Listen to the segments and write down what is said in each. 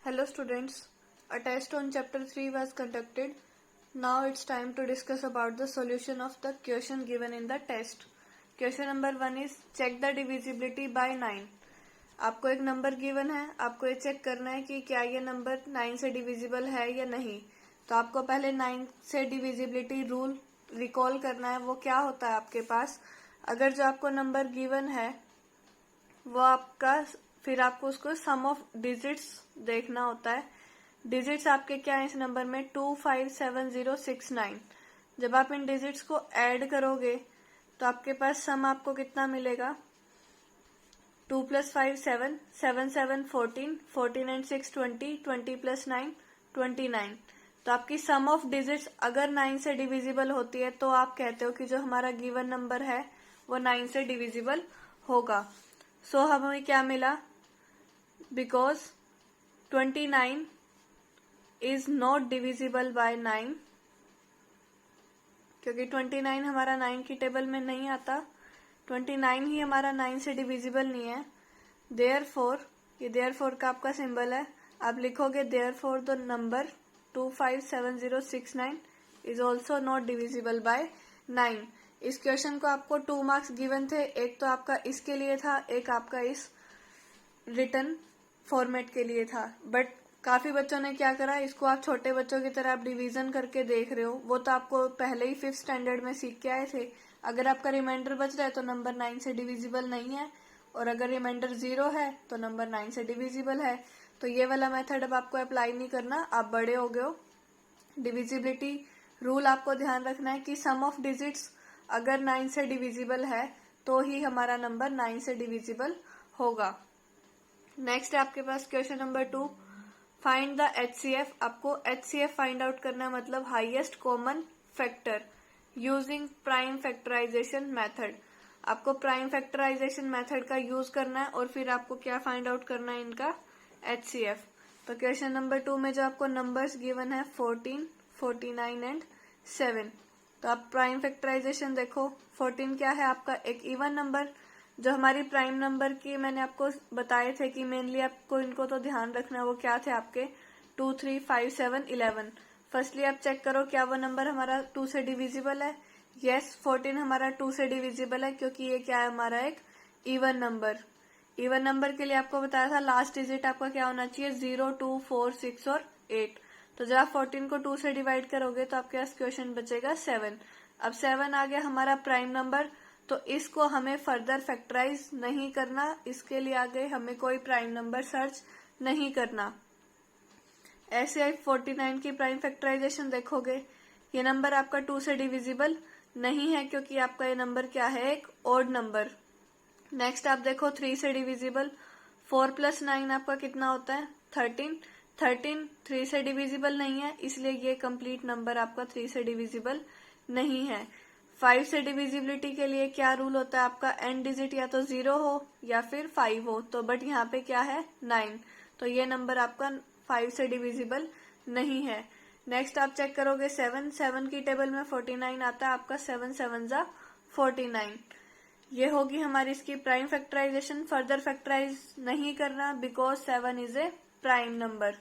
Hello students, a test on chapter 3 was conducted. Now it's time to discuss about the solution of the question given in the test. Question number 1 is check the divisibility by 9. आपको एक number given है, आपको ये check करना है कि क्या ये नंबर 9 से डिविजिबल है या नहीं. तो आपको पहले 9 से डिविजिबिलिटी रूल रिकॉल करना है. वो क्या होता है आपके पास, अगर जो आपको नंबर गिवन है वो आपका, फिर आपको उसको सम ऑफ डिजिट्स देखना होता है. डिजिट्स आपके क्या है इस नंबर में 257069. जब आप इन डिजिट्स को ऐड करोगे तो आपके पास सम आपको कितना मिलेगा, 2 + 5 7, 7 7 14, 14 and 6 20, 20 + 9 29. तो आपकी सम ऑफ डिजिट्स अगर 9 से डिविजिबल होती है तो आप कहते हो कि जो हमारा गिवन नंबर है वो 9 से डिविजिबल होगा. सो हमें क्या मिला, because 29 is not divisible by 9, क्योंकि 29 हमारा 9 की टेबल में नहीं आता. 29 ही हमारा 9 से डिविजिबल नहीं है. देयरफॉर, ये देयरफॉर का आपका सिंबल है, आप लिखोगे therefore the number 257069 is also not divisible by 9. इस क्वेश्चन को आपको 2 मार्क्स गिवन थे. एक तो आपका इसके लिए था, एक आपका इस रिटर्न फॉर्मेट के लिए था. बट काफी बच्चों ने क्या करा, इसको आप छोटे बच्चों की तरह आप डिवीजन करके देख रहे हो. वो तो आपको पहले ही 5th स्टैंडर्ड में सीख के आए थे. अगर आपका रिमाइंडर बच रहा है तो नंबर 9 से डिविजिबल नहीं है, और अगर रिमाइंडर 0 है तो नंबर 9 से डिविजिबल है. तो ये वाला मेथड अब आपको अप्लाई नहीं करना, आप बड़े हो गए हो. डिविजिबिलिटी रूल आपको ध्यान रखना है कि सम ऑफ डिजिट्स अगर 9 से डिविजिबल है तो ही हमारा नंबर 9 से डिविजिबल होगा. नेक्स्ट है आपके पास question number 2, find the HCF. आपको HCF फाइंड आउट करना है, मतलब highest common factor using prime factorisation method. आपको प्राइम फैक्टराइजेशन मेथड का यूज करना है और फिर आपको क्या फाइंड आउट करना है, इनका HCF. तो क्वेश्चन नंबर 2 में जो आपको नंबर्स गिवन है 14, 49 एंड 7. तो आप प्राइम फैक्टराइजेशन देखो. 14 क्या है आपका, एक इवन नंबर. जो हमारी प्राइम नंबर की मैंने आपको बताए थे कि मेनली आपको इनको तो ध्यान रखना, वो क्या थे आपके 2, 3, 5, 7, 11. फर्स्टली आप चेक करो क्या वो नंबर हमारा 2 से डिविजिबल है. यस, 14 हमारा 2 से डिविजिबल है, क्योंकि ये क्या है हमारा एक इवन नंबर. इवन नंबर के लिए आपको बताया था लास्ट डिजिट आपका क्या होना चाहिए, 0, 2, 4, 6 और 8. तो जब आप 14 को 2 से डिवाइड करोगे तो आपके पास क्वेश्चन बचेगा 7. अब 7 आ गया हमारा प्राइम नंबर, तो इसको हमें फर्दर फैक्टराइज नहीं करना. इसके लिए आगे हमें कोई प्राइम नंबर सर्च नहीं करना. ऐसे आप 49 की प्राइम फैक्टराइजेशन देखोगे, ये नंबर आपका 2 से डिविजिबल नहीं है, क्योंकि आपका ये नंबर क्या है, एक ऑड नंबर. नेक्स्ट आप देखो 3 से डिविजिबल. 4 + 9 आपका कितना होता है, 13. 13 3 से डिविजिबल नहीं है, इसलिए ये कंप्लीट नंबर आपका 3 से डिविजिबल नहीं है. 5 से डिविजिबिलिटी के लिए क्या रूल होता है आपका, एंड डिजिट या तो 0 हो या फिर 5 हो. तो बट यहाँ पे क्या है 9, तो ये नंबर आपका 5 से डिविजिबल नहीं है. नेक्स्ट आप चेक करोगे 7. 7 की टेबल में 49 आता है आपका, 7 7 जा 49. ये होगी हमारी इसकी प्राइम फैक्टराइजेशन. फर्दर फैक्टराइज नहीं करना, because 7 is a prime number.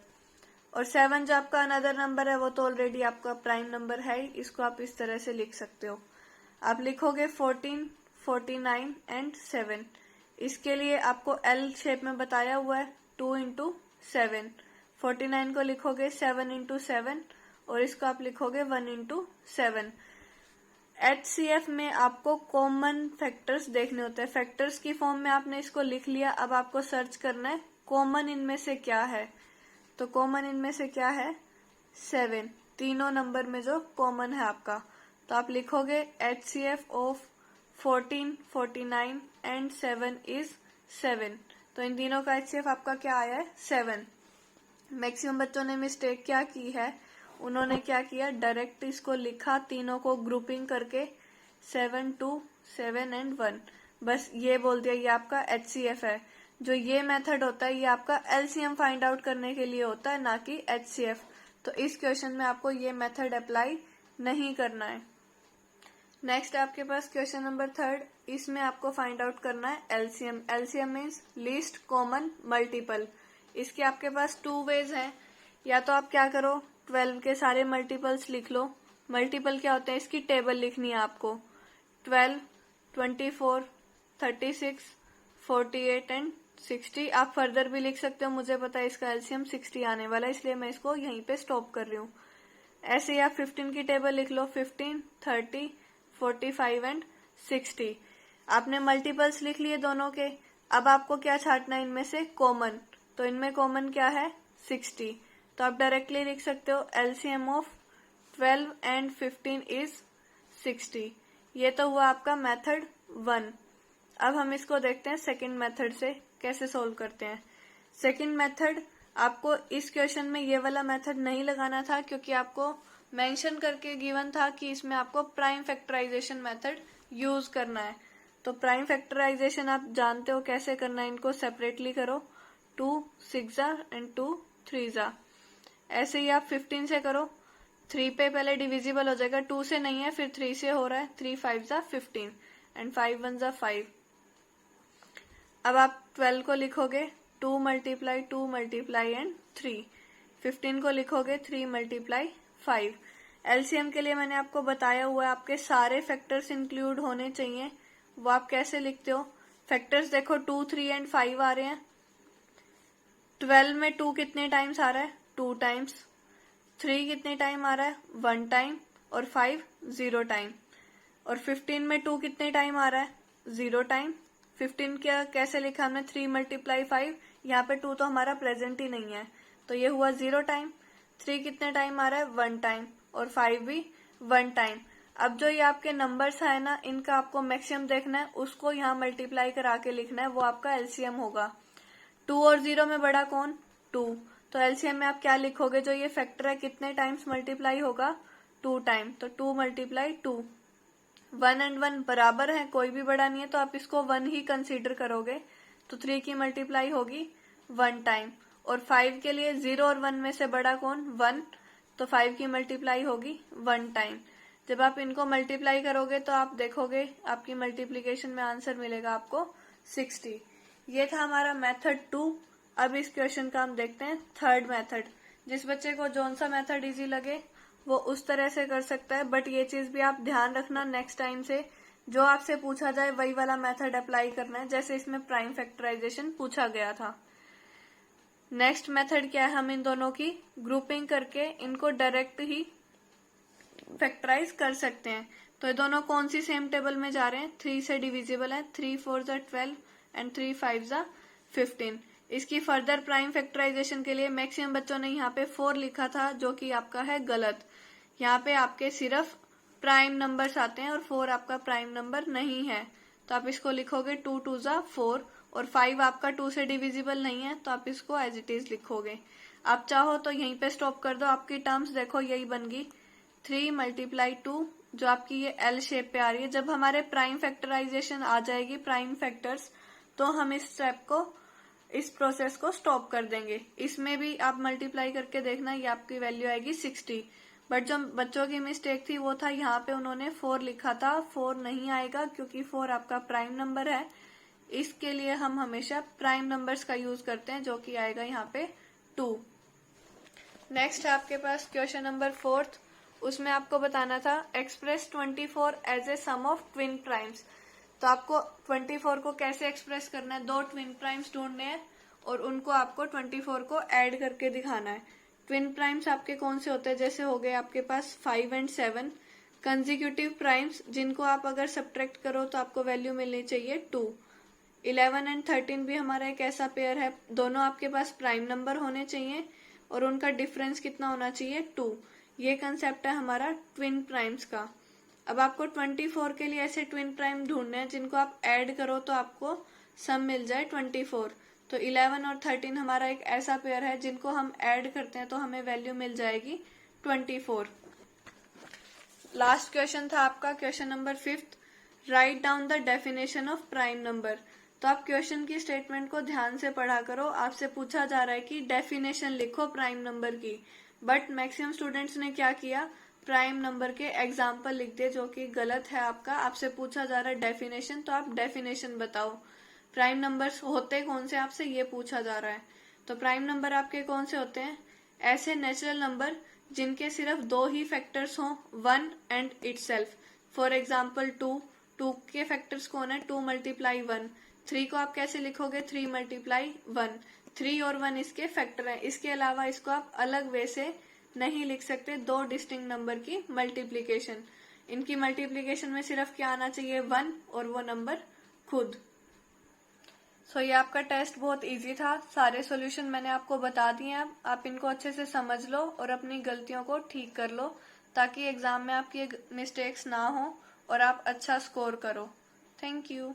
और 7 जो आपका अनदर नंबर है वो तो ऑलरेडी आपका प्राइम नंबर है ही. इसको आप इस तरह से लिख सकते हो. आप लिखोगे 14, 49 एंड 7. इसके लिए आपको L शेप में बताया हुआ है 2 × 7. 49 को लिखोगे 7 × 7 और इसको आप लिखोगे 1 × 7. HCF में आपको कॉमन फैक्टर्स देखने होते हैं. फैक्टर्स की फॉर्म में आपने इसको लिख लिया, अब आपको सर्च करना है कॉमन इनमें से क्या है. तो कॉमन इनमें से क्या है, 7. तीनों नंबर में जो कॉमन है आपका, तो आप लिखोगे HCF ऑफ 14, 49 एंड 7 इज 7. तो इन तीनों का HCF आपका क्या आया है, 7. मैक्सिमम बच्चों ने मिस्टेक क्या की है, उन्होंने क्या किया, डायरेक्ट इसको लिखा तीनों को ग्रुपिंग करके 7, 2, 7 एंड 1. बस ये बोल दिया ये आपका HCF है. जो ये मेथड होता है ये आपका LCM फाइंड आउट करने के लिए होता है, ना कि HCF. तो इस क्वेश्चन में आपको ये मेथड अप्लाई नहीं करना है. नेक्स्ट आपके पास क्वेश्चन नंबर 3. इसमें आपको फाइंड आउट करना है LCM. LCM means least common multiple. इसके आपके पास 2 वेज हैं। या तो आप क्या करो, 12 के सारे मल्टीपल्स लिख लो। मल्टीपल क्या होते हैं, इसकी टेबल लिखनी है आपको। 12, 24, 36, 48 एंड 60। आप फर्दर भी लिख सकते हो, मुझे पता है इसका एलसीएम 60 आने वाला है, इसलिए मैं इसको यहीं पे स्टॉप कर रही हूँ। ऐसे ही आप 15 की टेबल लिख लो। 15, 30, 45 एंड 60। आपने मल्टीपल्स लिख लिए दोनों के। अब आपको क्या छांटना है इनमें से, कॉमन। तो इनमें कॉमन क्या है, 60। तो आप डायरेक्टली लिख सकते हो एलसीएम ऑफ 12 एंड 15 इज 60। ये तो हुआ आपका मेथड 1। अब हम इसको देखते हैं सेकंड मेथड से कैसे सोल्व करते हैं। सेकंड मेथड, आपको इस क्वेश्चन में ये वाला मेथड नहीं लगाना था, क्योंकि आपको मेंशन करके गिवन था कि इसमें आपको प्राइम फैक्टराइजेशन मेथड यूज करना है। तो प्राइम फैक्टराइजेशन आप जानते हो कैसे करना है, इनको सेपरेटली करो। 2 6 एंड 2 3। ऐसे ही आप 15 से करो। 3 पे पहले डिविजिबल हो जाएगा, 2 से नहीं है, फिर 3 से हो रहा है। 3 5 15 एंड 5 1 5। अब आप 12 को लिखोगे 2 मल्टीप्लाई 2 मल्टीप्लाई एंड 3। 15 को लिखोगे 3 मल्टीप्लाई 5। एलसीएम के लिए मैंने आपको बताया हुआ है, आपके सारे फैक्टर्स इंक्लूड होने चाहिए। वो आप कैसे लिखते हो, फैक्टर्स देखो 2 3 एंड 5 आ रहे हैं। 12 में 2 कितने टाइम्स आ रहा है, 2 टाइम्स। 3 कितने टाइम आ रहा है, 1 टाइम। और 5 0 टाइम। और 15 में 2 कितने टाइम आ रहा है, 0 टाइम। 15 क्या कैसे लिखा हमने, 3 मल्टीप्लाई 5। यहाँ पे 2 तो हमारा प्रेजेंट ही नहीं है, तो ये हुआ 0 टाइम। 3 कितने टाइम आ रहा है, 1 टाइम। और 5 भी 1 टाइम। अब जो ये आपके नंबर्स है ना, इनका आपको मैक्सिमम देखना है, उसको यहाँ मल्टीप्लाई करा के लिखना है, वो आपका एलसीएम होगा। 2 और 0 में बड़ा कौन, 2। तो एलसीएम में आप क्या लिखोगे, जो ये फैक्टर है कितने टाइम्स मल्टीप्लाई होगा, 2 टाइम। तो 2 मल्टीप्लाई 2। 1 एंड 1 बराबर है, कोई भी बड़ा नहीं है, तो आप इसको 1 ही कंसीडर करोगे। तो 3 की मल्टीप्लाई होगी 1 टाइम। और 5 के लिए 0 और 1 में से बड़ा कौन, 1। तो 5 की मल्टीप्लाई होगी 1 टाइम। जब आप इनको मल्टीप्लाई करोगे तो आप देखोगे आपकी मल्टीप्लीकेशन में आंसर मिलेगा आपको 60। ये था हमारा मेथड 2। अब इस क्वेश्चन का हम देखते हैं थर्ड मेथड। जिस बच्चे को जौन सा मेथड इजी लगे वो उस तरह से कर सकता है, बट ये चीज भी आप ध्यान रखना, नेक्स्ट टाइम से जो आपसे पूछा जाए वही वाला मेथड अप्लाई करना है, जैसे इसमें प्राइम फैक्टराइजेशन पूछा गया था। नेक्स्ट मेथड क्या है, हम इन दोनों की ग्रुपिंग करके इनको डायरेक्ट ही फैक्टराइज कर सकते हैं। तो ये दोनों कौन सी सेम टेबल में जा रहे हैं, 3 से डिविजिबल है। 3 4 12 एंड 3 5 15। इसकी फर्दर प्राइम फैक्टराइजेशन के लिए मैक्सिमम बच्चों ने यहाँ पे 4 लिखा था, जो कि आपका है गलत। यहाँ पे आपके सिर्फ प्राइम नंबर्स आते हैं और 4 आपका प्राइम नंबर नहीं है। तो आप इसको लिखोगे 2 2 4। और 5 आपका 2 से डिविजिबल नहीं है, तो आप इसको एज इट इज लिखोगे। आप चाहो तो यहीं पे स्टॉप कर दो, आपकी टर्म्स देखो यही बन गई 3 मल्टीप्लाई 2, जो आपकी ये एल शेप पे आ रही है। जब हमारे प्राइम फैक्टराइजेशन आ जाएगी, प्राइम फैक्टर्स, तो हम इस स्टेप को, इस प्रोसेस को स्टॉप कर देंगे। इसमें भी आप मल्टीप्लाई करके देखना, ये आपकी वैल्यू आएगी 60। बट जो बच्चों की मिस्टेक थी वो था यहाँ पे उन्होंने 4 लिखा था। 4 नहीं आएगा, क्योंकि 4 आपका प्राइम नंबर है। इसके लिए हम हमेशा प्राइम नंबर्स का यूज करते हैं, जो कि आएगा यहाँ पे 2। नेक्स्ट है आपके पास क्वेश्चन नंबर 4। उसमें आपको बताना था express 24 as a sum of twin primes. तो आपको 24 को कैसे एक्सप्रेस करना है, 2 ट्विन प्राइम्स ढूंढने हैं और उनको आपको 24 को ऐड करके दिखाना है। ट्विन प्राइम्स आपके कौन से होते हैं, जैसे हो गए आपके पास 5 एंड 7। कंजिक्यूटिव प्राइम्स, जिनको आप अगर सब्ट्रैक्ट करो तो आपको वैल्यू मिलनी चाहिए 2। 11 एंड 13 भी हमारा एक ऐसा पेयर है, दोनों आपके पास प्राइम नंबर होने चाहिए और उनका डिफरेंस कितना होना चाहिए, 2। ये कंसेप्ट है हमारा ट्विन प्राइम्स का। अब आपको 24 के लिए ऐसे ट्विन प्राइम ढूंढने हैं जिनको आप ऐड करो तो आपको सम मिल जाए 24। तो 11 और 13 हमारा एक ऐसा पेयर है जिनको हम ऐड करते हैं तो हमें वैल्यू मिल जाएगी 24। लास्ट क्वेश्चन था आपका question number 5। Write down the definition of prime number. तो आप क्वेश्चन की स्टेटमेंट को ध्यान से पढ़ा करो। आपसे पूछा जा रहा है कि डेफिनेशन लिखो प्राइम नंबर की, बट मैक्सिमम स्टूडेंट्स ने क्या किया, प्राइम नंबर के एग्जाम्पल लिख दिए, जो कि गलत है आपका। आपसे पूछा जा रहा है डेफिनेशन, तो आप डेफिनेशन बताओ। प्राइम नंबर्स होते कौन से, आपसे ये पूछा जा रहा है। तो प्राइम नंबर आपके कौन से होते हैं? ऐसे नेचुरल नंबर जिनके सिर्फ दो ही फैक्टर्स हों, 1 एंड इटसेल्फ। फॉर एग्जाम्पल 2 के फैक्टर्स कौन है? 2 मल्टीप्लाई 1। 3 को आप कैसे लिखोगे? 3 मल्टीप्लाई 1। 3 और 1 इसके फैक्टर हैं। इसके अलावा इसको आप अलग वे से नहीं लिख सकते, दो डिस्टिंक्ट नंबर की मल्टीप्लीकेशन। इनकी मल्टीप्लीकेशन में सिर्फ क्या आना चाहिए? 1 और वो नंबर खुद। ये आपका टेस्ट बहुत इजी था। सारे सॉल्यूशन मैंने आपको बता दिए हैं। आप इनको अच्छे से समझ लो और अपनी गलतियों को ठीक कर लो, ताकि एग्जाम में आपकी मिस्टेक्स ना हो और आप अच्छा स्कोर करो। Thank you.